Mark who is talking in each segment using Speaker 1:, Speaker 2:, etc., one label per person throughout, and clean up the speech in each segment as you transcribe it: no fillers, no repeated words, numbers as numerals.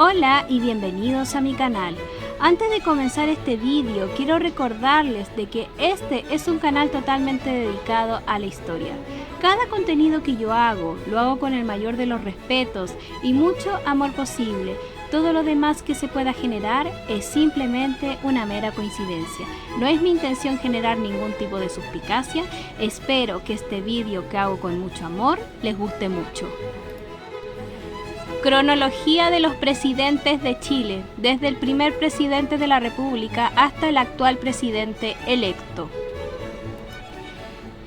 Speaker 1: Hola y bienvenidos a mi canal. Antes de comenzar este vídeo quiero recordarles de que este es un canal totalmente dedicado a la historia. Cada contenido que yo hago, lo hago con el mayor de los respetos y mucho amor posible. Todo lo demás que se pueda generar es simplemente una mera coincidencia. No es mi intención generar ningún tipo de suspicacia. Espero que este vídeo que hago con mucho amor les guste mucho. Cronología de los presidentes de Chile, desde el primer presidente de la República hasta el actual presidente electo.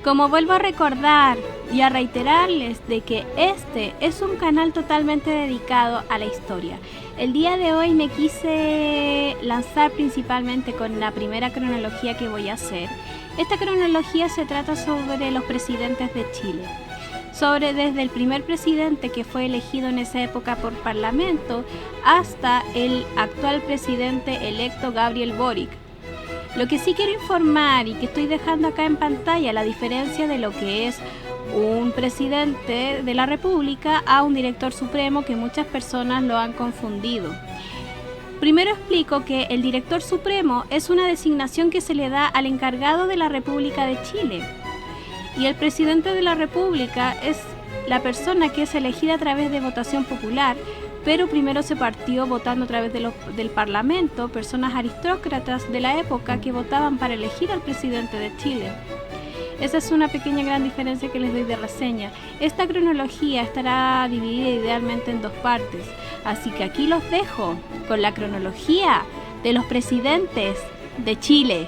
Speaker 1: Como vuelvo a recordar y a reiterarles de que este es un canal totalmente dedicado a la historia. El día de hoy me quise lanzar principalmente con la primera cronología que voy a hacer. Esta cronología se trata sobre los presidentes de Chile. Desde el primer presidente que fue elegido en esa época por parlamento hasta el actual presidente electo Gabriel Boric. Lo que sí quiero informar y que estoy dejando acá en pantalla, la diferencia de lo que es un presidente de la República a un director supremo, que muchas personas lo han confundido. Primero explico que el director supremo es una designación que se le da al encargado de la República de Chile. Y el presidente de la República es la persona que es elegida a través de votación popular, pero primero se partió votando a través del Parlamento, personas aristócratas de la época que votaban para elegir al presidente de Chile. Esa es una pequeña gran diferencia que les doy de reseña. Esta cronología estará dividida idealmente en dos partes, así que aquí los dejo con la cronología de los presidentes de Chile.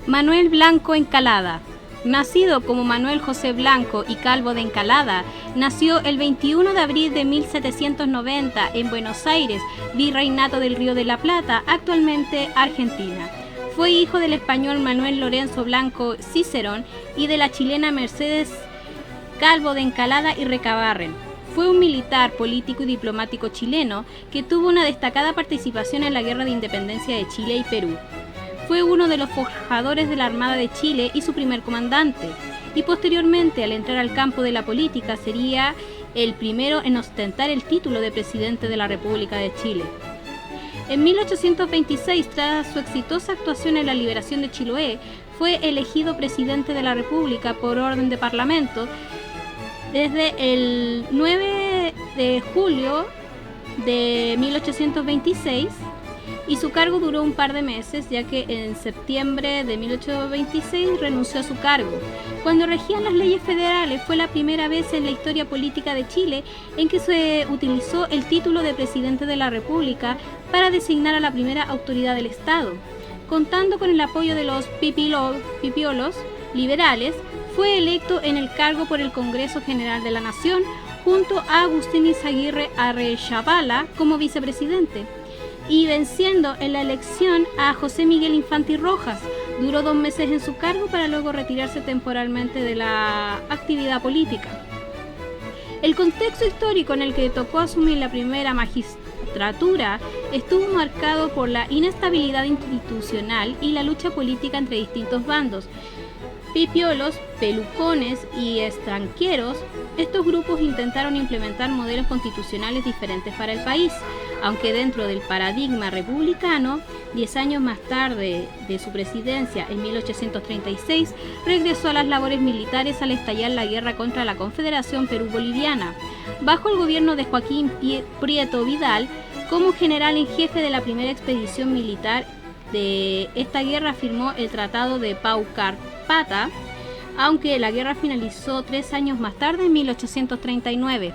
Speaker 1: Manuel Blanco Encalada. Nacido como Manuel José Blanco y Calvo de Encalada, nació el 21 de abril de 1790 en Buenos Aires, Virreinato del Río de la Plata, actualmente Argentina. Fue hijo del español Manuel Lorenzo Blanco Cicerón y de la chilena Mercedes Calvo de Encalada y Recabarren. Fue un militar, político y diplomático chileno que tuvo una destacada participación en la Guerra de Independencia de Chile y Perú. Fue uno de los forjadores de la Armada de Chile y su primer comandante, y posteriormente, al entrar al campo de la política, sería el primero en ostentar el título de presidente de la República de Chile. En 1826, tras su exitosa actuación en la liberación de Chiloé, fue elegido presidente de la República por orden de Parlamento desde el 9 de julio de 1826, y su cargo duró un par de meses, ya que en septiembre de 1826 renunció a su cargo. Cuando regían las leyes federales, fue la primera vez en la historia política de Chile en que se utilizó el título de presidente de la República para designar a la primera autoridad del Estado. Contando con el apoyo de los pipiolos liberales, fue electo en el cargo por el Congreso General de la Nación, junto a Agustín Izaguirre Arrechávila como vicepresidente, y venciendo en la elección a José Miguel Infante Rojas. Duró 2 meses en su cargo para luego retirarse temporalmente de la actividad política. El contexto histórico en el que tocó asumir la primera magistratura estuvo marcado por la inestabilidad institucional y la lucha política entre distintos bandos. Pipiolos, pelucones y extranjeros, estos grupos intentaron implementar modelos constitucionales diferentes para el país, aunque dentro del paradigma republicano. 10 años más tarde de su presidencia, en 1836, regresó a las labores militares al estallar la guerra contra la Confederación Perú-Boliviana. Bajo el gobierno de Joaquín Prieto Vidal, como general en jefe de la primera expedición militar de esta guerra, firmó el Tratado de Paucarpata, aunque la guerra finalizó 3 años más tarde, en 1839.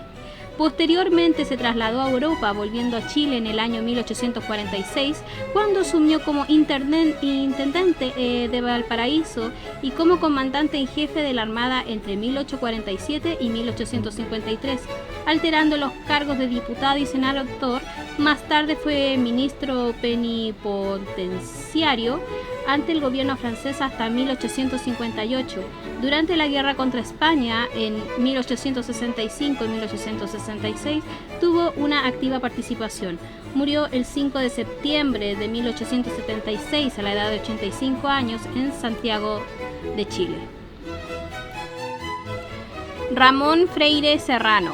Speaker 1: Posteriormente se trasladó a Europa, volviendo a Chile en el año 1846, cuando asumió como intendente de Valparaíso y como comandante en jefe de la Armada entre 1847 y 1853, alterando los cargos de diputado y senador. Más tarde fue ministro plenipotenciario ante el gobierno francés hasta 1858. Durante la guerra contra España, en 1865 y 1866, tuvo una activa participación. Murió el 5 de septiembre de 1876 a la edad de 85 años en Santiago de Chile. Ramón Freire Serrano.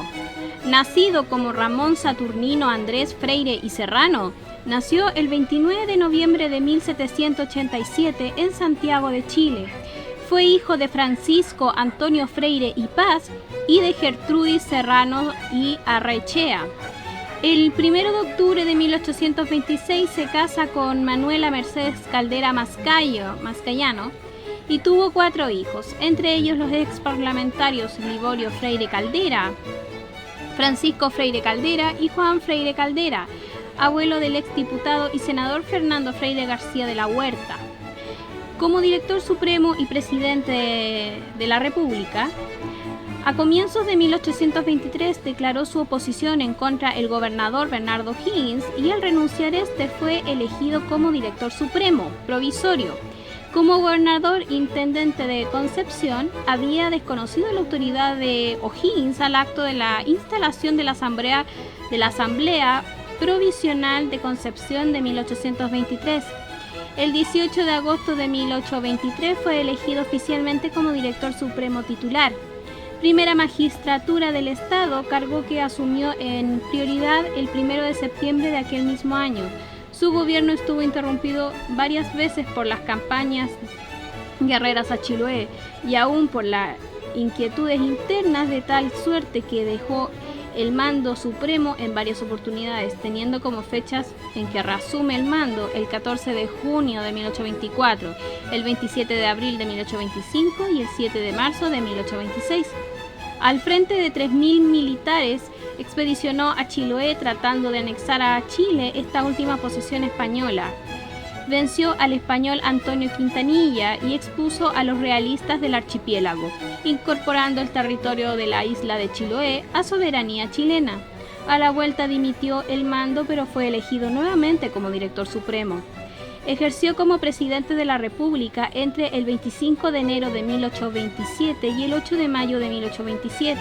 Speaker 1: Nacido como Ramón Saturnino Andrés Freire y Serrano, nació el 29 de noviembre de 1787 en Santiago de Chile. Fue hijo de Francisco Antonio Freire y Paz y de Gertrudis Serrano y Arrechea. El 1 de octubre de 1826 se casa con Manuela Mercedes Caldera Mascayano y tuvo 4 hijos, entre ellos los ex parlamentarios Liborio Freire Caldera, Francisco Freire Caldera y Juan Freire Caldera, abuelo del exdiputado y senador Fernando Freire García de la Huerta. Como director supremo y presidente de la República, a comienzos de 1823 declaró su oposición en contra del gobernador Bernardo Higgins y al renunciar este fue elegido como director supremo provisorio. Como gobernador intendente de Concepción, había desconocido la autoridad de O'Higgins al acto de la instalación de la Asamblea Provisional de Concepción de 1823. El 18 de agosto de 1823 fue elegido oficialmente como director supremo titular. Primera magistratura del Estado, cargo que asumió en prioridad el 1 de septiembre de aquel mismo año. Su gobierno estuvo interrumpido varias veces por las campañas guerreras a Chiloé y aún por las inquietudes internas, de tal suerte que dejó el mando supremo en varias oportunidades, teniendo como fechas en que reasume el mando el 14 de junio de 1824, el 27 de abril de 1825 y el 7 de marzo de 1826. Al frente de 3.000 militares, expedicionó a Chiloé tratando de anexar a Chile esta última posesión española. Venció al español Antonio Quintanilla y expuso a los realistas del archipiélago, incorporando el territorio de la isla de Chiloé a soberanía chilena. A la vuelta dimitió el mando, pero fue elegido nuevamente como director supremo. Ejerció como presidente de la República entre el 25 de enero de 1827 y el 8 de mayo de 1827.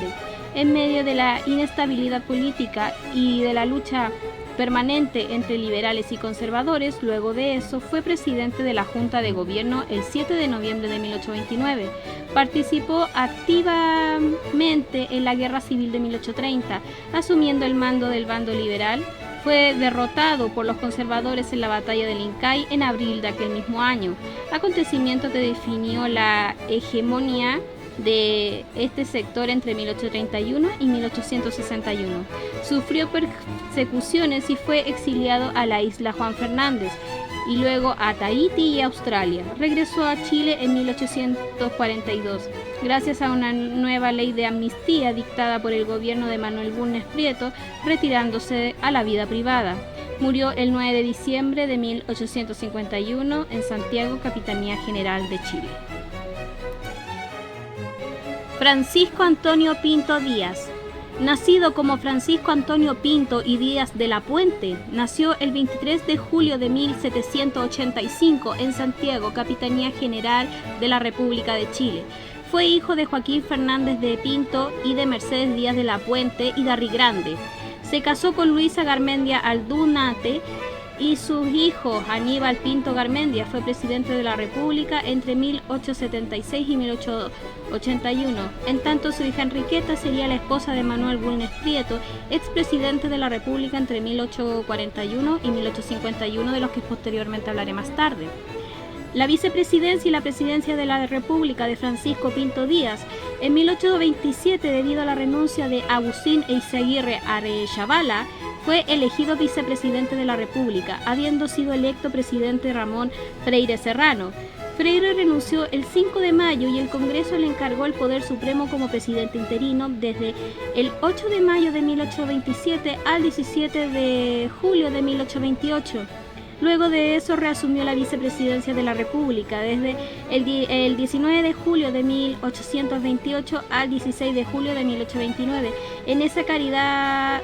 Speaker 1: En medio de la inestabilidad política y de la lucha permanente entre liberales y conservadores, luego de eso fue presidente de la Junta de Gobierno el 7 de noviembre de 1829. Participó activamente en la Guerra Civil de 1830, asumiendo el mando del bando liberal. Fue derrotado por los conservadores en la batalla del Incay en abril de aquel mismo año, acontecimiento que definió la hegemonía de este sector entre 1831 y 1861. Sufrió persecuciones y fue exiliado a la isla Juan Fernández y luego a Tahití y Australia. Regresó a Chile en 1842, gracias a una nueva ley de amnistía dictada por el gobierno de Manuel Bulnes Prieto, retirándose a la vida privada. Murió el 9 de diciembre de 1851 en Santiago, Capitanía General de Chile. Francisco Antonio Pinto Díaz. Nacido como Francisco Antonio Pinto y Díaz de la Puente, nació el 23 de julio de 1785 en Santiago, Capitanía General de la República de Chile. Fue hijo de Joaquín Fernández de Pinto y de Mercedes Díaz de la Puente y Darrigrande. Se casó con Luisa Garmendia Aldunate y sus hijos. Aníbal Pinto Garmendia fue presidente de la República entre 1876 y 1881. En tanto, su hija Enriqueta sería la esposa de Manuel Bulnes Prieto, expresidente de la República entre 1841 y 1851, de los que posteriormente hablaré más tarde. La vicepresidencia y la presidencia de la República de Francisco Pinto Díaz. En 1827, debido a la renuncia de Agustín Eizaguirre Arechavala, fue elegido vicepresidente de la República, habiendo sido electo presidente Ramón Freire Serrano. Freire renunció el 5 de mayo y el Congreso le encargó el poder supremo como presidente interino desde el 8 de mayo de 1827 al 17 de julio de 1828. Luego de eso reasumió la vicepresidencia de la República desde el 19 de julio de 1828 al 16 de julio de 1829. En esa calidad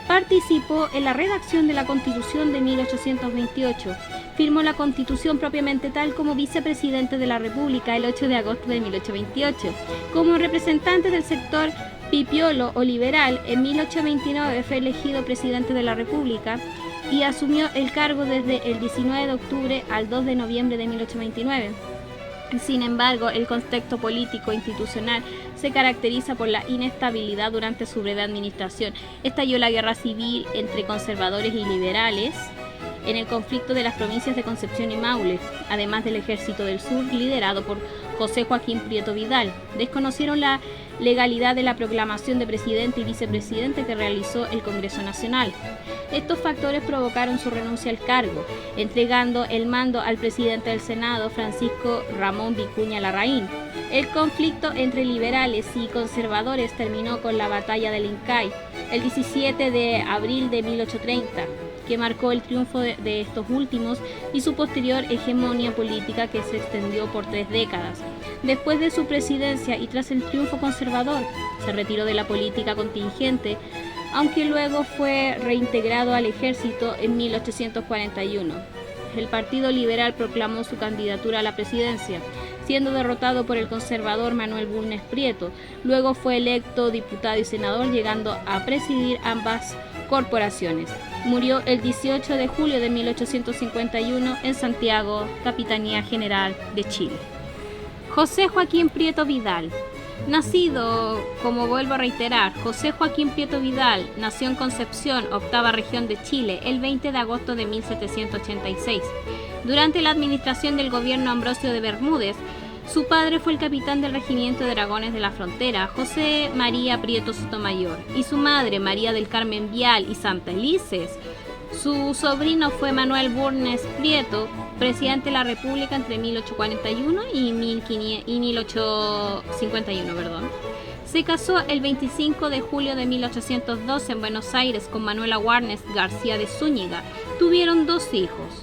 Speaker 1: participó en la redacción de la Constitución de 1828. Firmó la Constitución propiamente tal como vicepresidente de la República el 8 de agosto de 1828. Como representante del sector pipiolo o liberal, en 1829 fue elegido presidente de la República y asumió el cargo desde el 19 de octubre al 2 de noviembre de 1829. Sin embargo, el contexto político e institucional se caracteriza por la inestabilidad durante su breve administración. Estalló la guerra civil entre conservadores y liberales en el conflicto de las provincias de Concepción y Maule, además del Ejército del Sur, liderado por José Joaquín Prieto Vidal. Desconocieron la legalidad de la proclamación de presidente y vicepresidente que realizó el Congreso Nacional. Estos factores provocaron su renuncia al cargo, entregando el mando al presidente del Senado, Francisco Ramón Vicuña Larraín. El conflicto entre liberales y conservadores terminó con la Batalla del Incay, el 17 de abril de 1830, que marcó el triunfo de estos últimos y su posterior hegemonía política que se extendió por 3 décadas. Después de su presidencia y tras el triunfo conservador, se retiró de la política contingente, aunque luego fue reintegrado al ejército en 1841. El Partido Liberal proclamó su candidatura a la presidencia, siendo derrotado por el conservador Manuel Bulnes Prieto. Luego fue electo diputado y senador, llegando a presidir ambas corporaciones. Murió el 18 de julio de 1851 en Santiago, Capitanía General de Chile. José Joaquín Prieto Vidal. Nacido, como vuelvo a reiterar, José Joaquín Prieto Vidal nació en Concepción, octava región de Chile, el 20 de agosto de 1786. Durante la administración del gobierno Ambrosio de Bermúdez, su padre fue el capitán del Regimiento de Dragones de la Frontera, José María Prieto Sotomayor, y su madre, María del Carmen Vial y Santa Elises. Su sobrino fue Manuel Bulnes Prieto, presidente de la República entre 1841 y 1851. Se casó el 25 de julio de 1812 en Buenos Aires con Manuela Warnes García de Zúñiga. Tuvieron 2 hijos.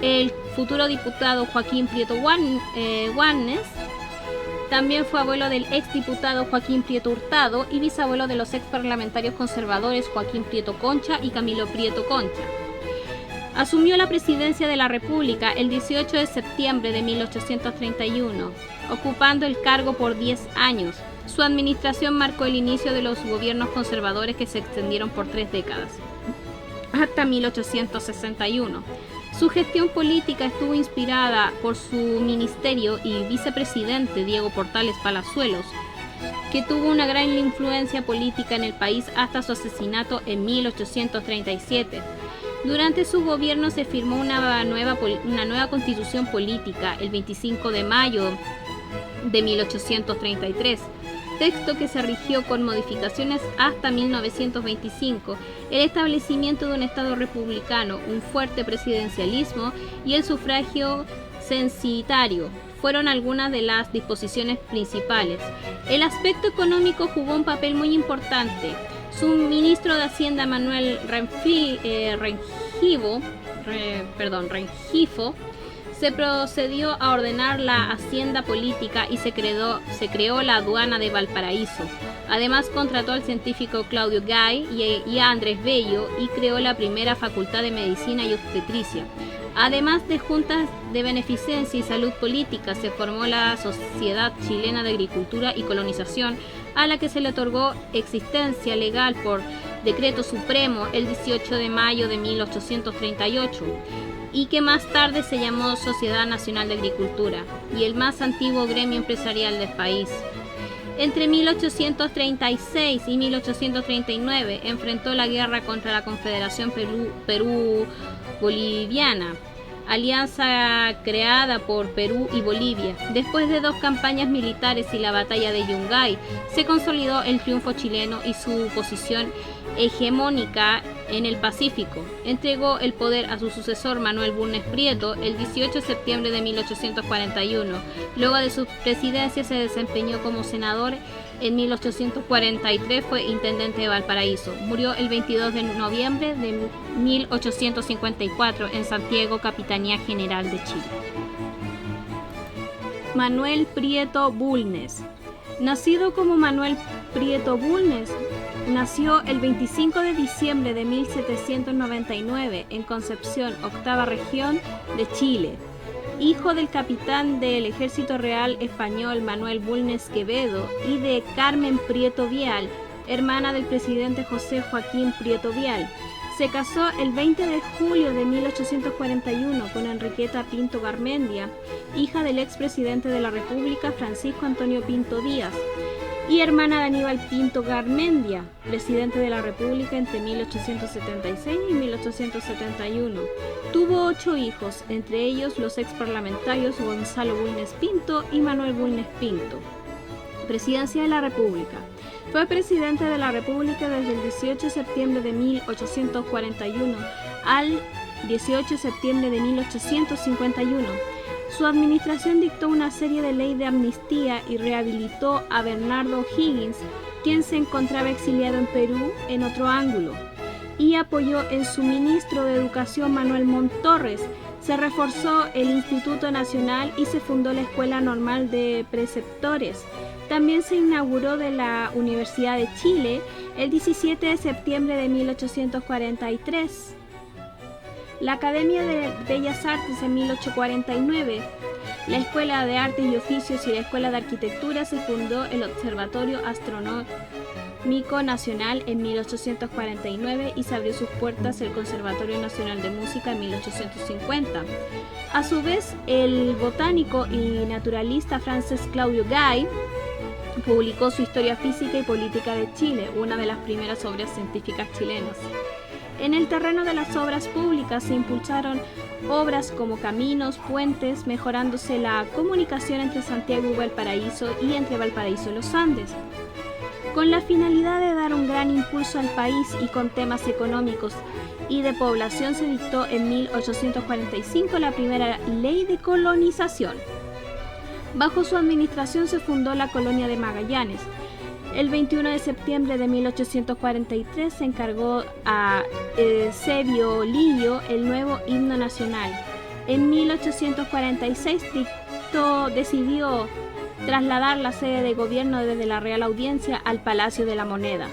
Speaker 1: El futuro diputado Joaquín Prieto Warnes también fue abuelo del exdiputado Joaquín Prieto Hurtado y bisabuelo de los exparlamentarios conservadores Joaquín Prieto Concha y Camilo Prieto Concha. Asumió la presidencia de la República el 18 de septiembre de 1831, ocupando el cargo por 10 años. Su administración marcó el inicio de los gobiernos conservadores que se extendieron por 3 décadas, hasta 1861. Su gestión política estuvo inspirada por su ministerio y vicepresidente Diego Portales Palazuelos, que tuvo una gran influencia política en el país hasta su asesinato en 1837. Durante su gobierno se firmó una nueva constitución política el 25 de mayo de 1833, texto que se rigió con modificaciones hasta 1925, el establecimiento de un Estado republicano, un fuerte presidencialismo y el sufragio censitario fueron algunas de las disposiciones principales. El aspecto económico jugó un papel muy importante. Su ministro de Hacienda, Manuel Rengifo, se procedió a ordenar la hacienda política y se creó la aduana de Valparaíso. Además contrató al científico Claudio Gay y a Andrés Bello y creó la primera facultad de medicina y obstetricia. Además de juntas de beneficencia y salud política, se formó la Sociedad Chilena de Agricultura y Colonización, a la que se le otorgó existencia legal por decreto supremo el 18 de mayo de 1838. Y que más tarde se llamó Sociedad Nacional de Agricultura, y el más antiguo gremio empresarial del país. Entre 1836 y 1839 enfrentó la guerra contra la Confederación Perú-Boliviana, alianza creada por Perú y Bolivia. Después de 2 campañas militares y la batalla de Yungay, se consolidó el triunfo chileno y su posición hegemónica en el Pacífico. Entregó el poder a su sucesor Manuel Bulnes Prieto el 18 de septiembre de 1841. Luego de su presidencia se desempeñó como senador. En 1843 fue intendente de Valparaíso. Murió el 22 de noviembre de 1854 en Santiago, Capitanía General de Chile. Manuel Prieto Bulnes. Nacido como Manuel Prieto Bulnes, nació el 25 de diciembre de 1799 en Concepción, octava región de Chile. Hijo del capitán del Ejército Real Español Manuel Bulnes Quevedo y de Carmen Prieto Vial, hermana del presidente José Joaquín Prieto Vial. Se casó el 20 de julio de 1841 con Enriqueta Pinto Garmendia, hija del expresidente de la República Francisco Antonio Pinto Díaz, y hermana de Aníbal Pinto Garmendia, presidente de la República entre 1876 y 1871. Tuvo 8 hijos, entre ellos los exparlamentarios Gonzalo Bulnes Pinto y Manuel Bulnes Pinto. Presidencia de la República. Fue presidente de la República desde el 18 de septiembre de 1841 al 18 de septiembre de 1851. Su administración dictó una serie de leyes de amnistía y rehabilitó a Bernardo O'Higgins, quien se encontraba exiliado en Perú en otro ángulo, y apoyó en su ministro de Educación Manuel Montt Torres. Se reforzó el Instituto Nacional y se fundó la Escuela Normal de Preceptores. También se inauguró de la Universidad de Chile el 17 de septiembre de 1843. La Academia de Bellas Artes en 1849, la Escuela de Artes y Oficios y la Escuela de Arquitectura. Se fundó el Observatorio Astronómico Nacional en 1849 y se abrió sus puertas el Conservatorio Nacional de Música en 1850. A su vez, el botánico y naturalista Frances Claudio Gay publicó su Historia Física y Política de Chile, una de las primeras obras científicas chilenas. En el terreno de las obras públicas se impulsaron obras como caminos, puentes, mejorándose la comunicación entre Santiago y Valparaíso y entre Valparaíso y los Andes. Con la finalidad de dar un gran impulso al país y con temas económicos y de población, se dictó en 1845 la primera ley de colonización. Bajo su administración se fundó la colonia de Magallanes. El 21 de septiembre de 1843 se encargó a Eusebio Lillo el nuevo himno nacional. En 1846 decidió trasladar la sede de gobierno desde la Real Audiencia al Palacio de la Moneda.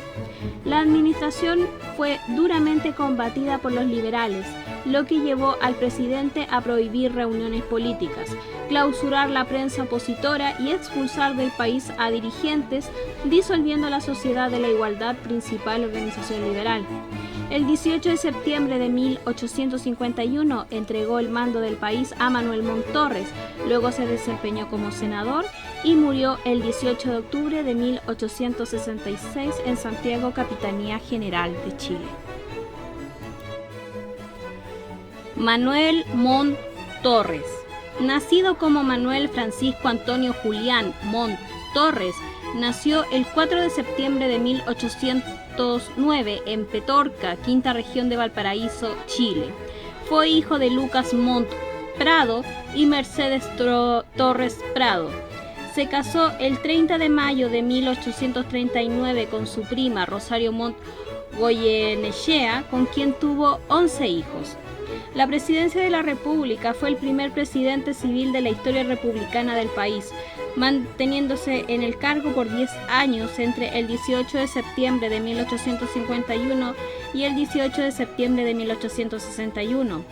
Speaker 1: La administración fue duramente combatida por los liberales, lo que llevó al presidente a prohibir reuniones políticas, clausurar la prensa opositora y expulsar del país a dirigentes, disolviendo la Sociedad de la Igualdad, principal organización liberal. El 18 de septiembre de 1851 entregó el mando del país a Manuel Montt Torres, luego se desempeñó como senador y murió el 18 de octubre de 1866 en Santiago, Capitanía General de Chile. Manuel Montt Torres. Nacido como Manuel Francisco Antonio Julián Montt Torres, nació el 4 de septiembre de 1809 en Petorca, quinta región de Valparaíso, Chile. Fue hijo de Lucas Montt Prado y Mercedes Torres Prado. Se casó el 30 de mayo de 1839 con su prima Rosario Montt Goyenechea, con quien tuvo 11 hijos. La presidencia de la República fue el primer presidente civil de la historia republicana del país, manteniéndose en el cargo por 10 años entre el 18 de septiembre de 1851 y el 18 de septiembre de 1861.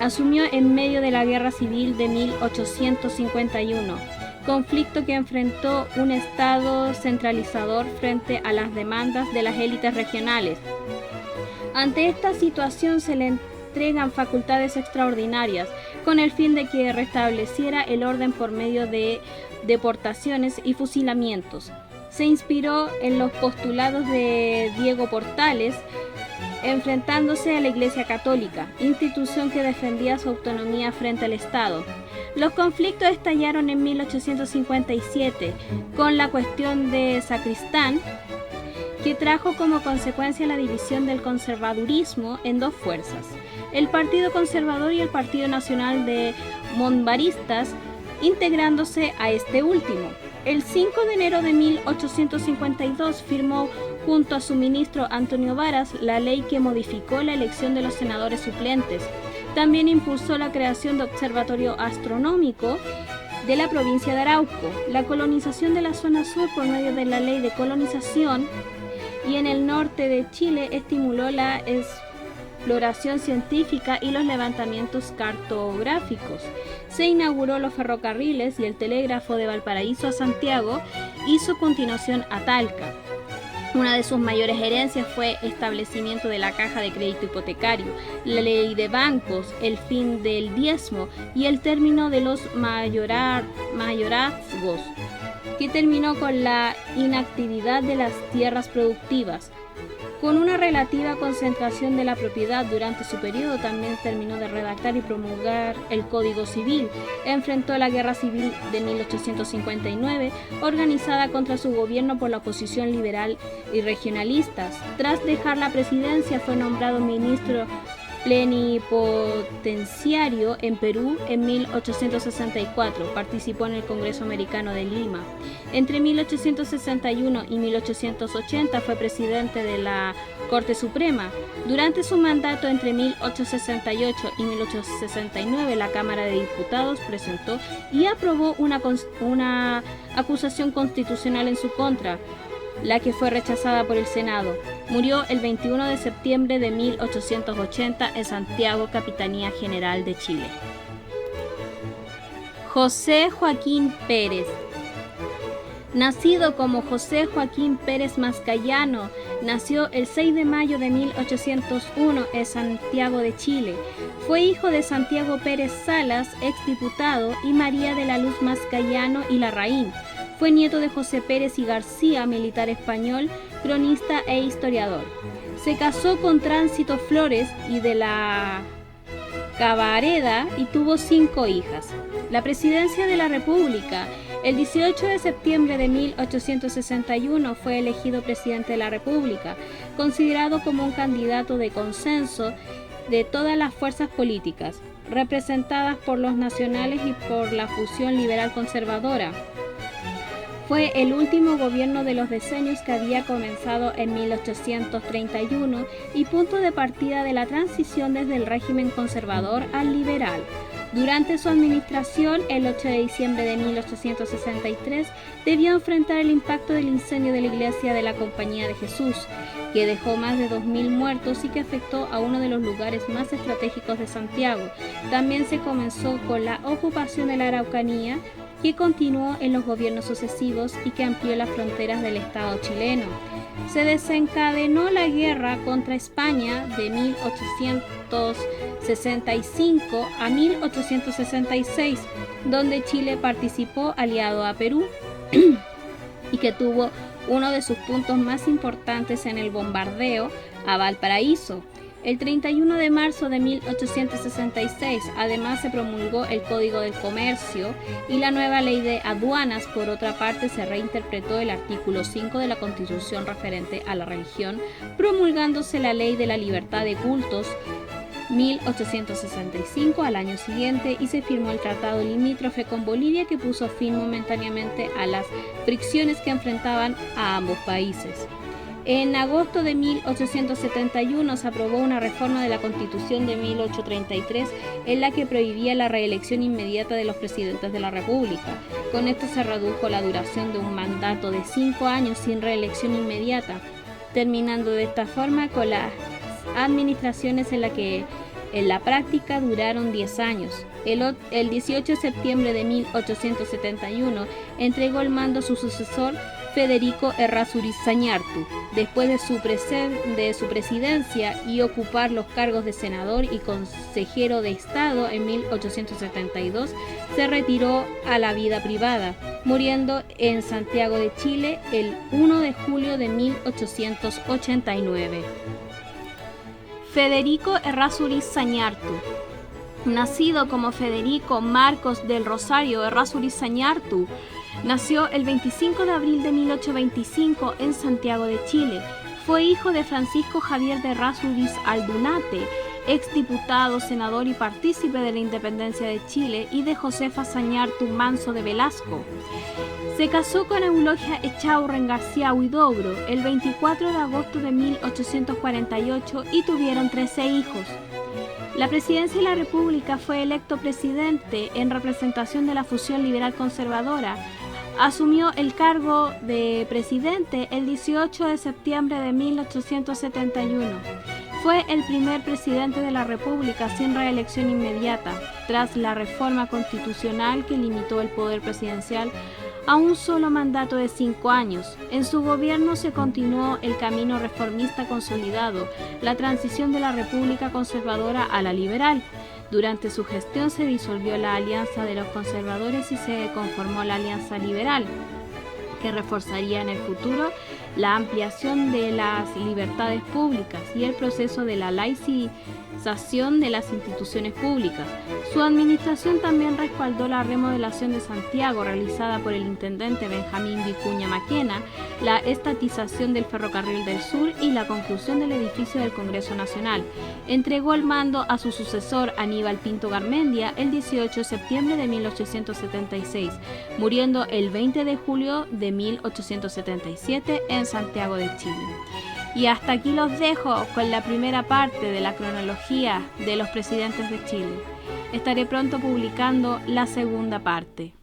Speaker 1: Asumió en medio de la Guerra Civil de 1851, conflicto que enfrentó un Estado centralizador frente a las demandas de las élites regionales. Ante esta situación se le entregan facultades extraordinarias con el fin de que restableciera el orden por medio de deportaciones y fusilamientos. Se inspiró en los postulados de Diego Portales, enfrentándose a la Iglesia Católica, institución que defendía su autonomía frente al Estado. Los conflictos estallaron en 1857 con la cuestión de Sacristán, que trajo como consecuencia la división del conservadurismo en dos fuerzas, el Partido Conservador y el Partido Nacional de Monbaristas, integrándose a este último. El 5 de enero de 1852 firmó junto a su ministro Antonio Varas la ley que modificó la elección de los senadores suplentes. También impulsó la creación de observatorio astronómico de la provincia de Arauco, la colonización de la zona sur por medio de la ley de colonización, y en el norte de Chile estimuló la exploración científica y los levantamientos cartográficos. Se inauguró los ferrocarriles y el telégrafo de Valparaíso a Santiago y su continuación a Talca. Una de sus mayores herencias fue el establecimiento de la Caja de Crédito Hipotecario, la ley de bancos, el fin del diezmo y el término de los mayorazgos, que terminó con la inactividad de las tierras productivas. Con una relativa concentración de la propiedad durante su periodo, también terminó de redactar y promulgar el Código Civil. Enfrentó la Guerra Civil de 1859, organizada contra su gobierno por la oposición liberal y regionalistas. Tras dejar la presidencia, fue nombrado ministro plenipotenciario en Perú en 1864. Participó en el Congreso Americano de Lima. Entre 1861 y 1880 fue presidente de la Corte Suprema. Durante su mandato entre 1868 y 1869, la Cámara de Diputados presentó y aprobó una acusación constitucional en su contra, la que fue rechazada por el Senado. Murió el 21 de septiembre de 1880 en Santiago, Capitanía General de Chile. José Joaquín Pérez. Nacido como José Joaquín Pérez Mascayano, nació el 6 de mayo de 1801 en Santiago de Chile. Fue hijo de Santiago Pérez Salas, exdiputado, y María de la Luz Mascayano y Larraín. Fue nieto de José Pérez y García, militar español, cronista e historiador. Se casó con Tránsito Flores y de la Cabareda y tuvo 5 hijas. La presidencia de la República. El 18 de septiembre de 1861 fue elegido presidente de la República, considerado como un candidato de consenso de todas las fuerzas políticas, representadas por los nacionales y por la fusión liberal-conservadora. Fue el último gobierno de los decenios que había comenzado en 1831 y punto de partida de la transición desde el régimen conservador al liberal. Durante su administración, el 8 de diciembre de 1863, debió enfrentar el impacto del incendio de la iglesia de la Compañía de Jesús, que dejó más de 2.000 muertos y que afectó a uno de los lugares más estratégicos de Santiago. También se comenzó con la ocupación de la Araucanía, que continuó en los gobiernos sucesivos y que amplió las fronteras del Estado chileno. Se desencadenó la guerra contra España de 1865 a 1866, donde Chile participó aliado a Perú y que tuvo uno de sus puntos más importantes en el bombardeo a Valparaíso. El 31 de marzo de 1866, además, se promulgó el Código del Comercio y la nueva Ley de Aduanas. Por otra parte, se reinterpretó el artículo 5 de la Constitución referente a la religión, promulgándose la Ley de la Libertad de Cultos 1865 al año siguiente, y se firmó el Tratado Limítrofe con Bolivia, que puso fin momentáneamente a las fricciones que enfrentaban a ambos países. En agosto de 1871 se aprobó una reforma de la Constitución de 1833 en la que prohibía la reelección inmediata de los presidentes de la República. Con esto se redujo la duración de un mandato de 5 años sin reelección inmediata, terminando de esta forma con las administraciones en la práctica duraron 10 años. El 18 de septiembre de 1871 entregó el mando a su sucesor, Federico Errázuriz Zañartu. Después de su presidencia y ocupar los cargos de senador y consejero de Estado en 1872, se retiró a la vida privada, muriendo en Santiago de Chile el 1 de julio de 1889. Federico Errázuriz Zañartu. Nacido como Federico Marcos del Rosario Errázuriz Zañartu, nació el 25 de abril de 1825 en Santiago de Chile. Fue hijo de Francisco Javier de Errázuriz Aldunate, exdiputado, senador y partícipe de la independencia de Chile, y de Josefa Zañartu Manso de Velasco. Se casó con Eulogia Echaurren García Huidobro el 24 de agosto de 1848 y tuvieron 13 hijos. La presidencia de la República fue electo presidente en representación de la fusión liberal-conservadora. Asumió el cargo de presidente el 18 de septiembre de 1871. Fue el primer presidente de la República sin reelección inmediata, tras la reforma constitucional que limitó el poder presidencial a un solo mandato de 5 años. En su gobierno se continuó el camino reformista consolidado, la transición de la República conservadora a la liberal. Durante su gestión se disolvió la Alianza de los Conservadores y se conformó la Alianza Liberal, que reforzaría en el futuro la ampliación de las libertades públicas y el proceso de la laicización de las instituciones públicas. Su administración también respaldó la remodelación de Santiago realizada por el intendente Benjamín Vicuña Maquena, la estatización del Ferrocarril del Sur y la conclusión del edificio del Congreso Nacional. Entregó el mando a su sucesor Aníbal Pinto Garmendia el 18 de septiembre de 1876, muriendo el 20 de julio de 1877 en Santiago de Chile. Y hasta aquí los dejo con la primera parte de la cronología de los presidentes de Chile. Estaré pronto publicando la segunda parte.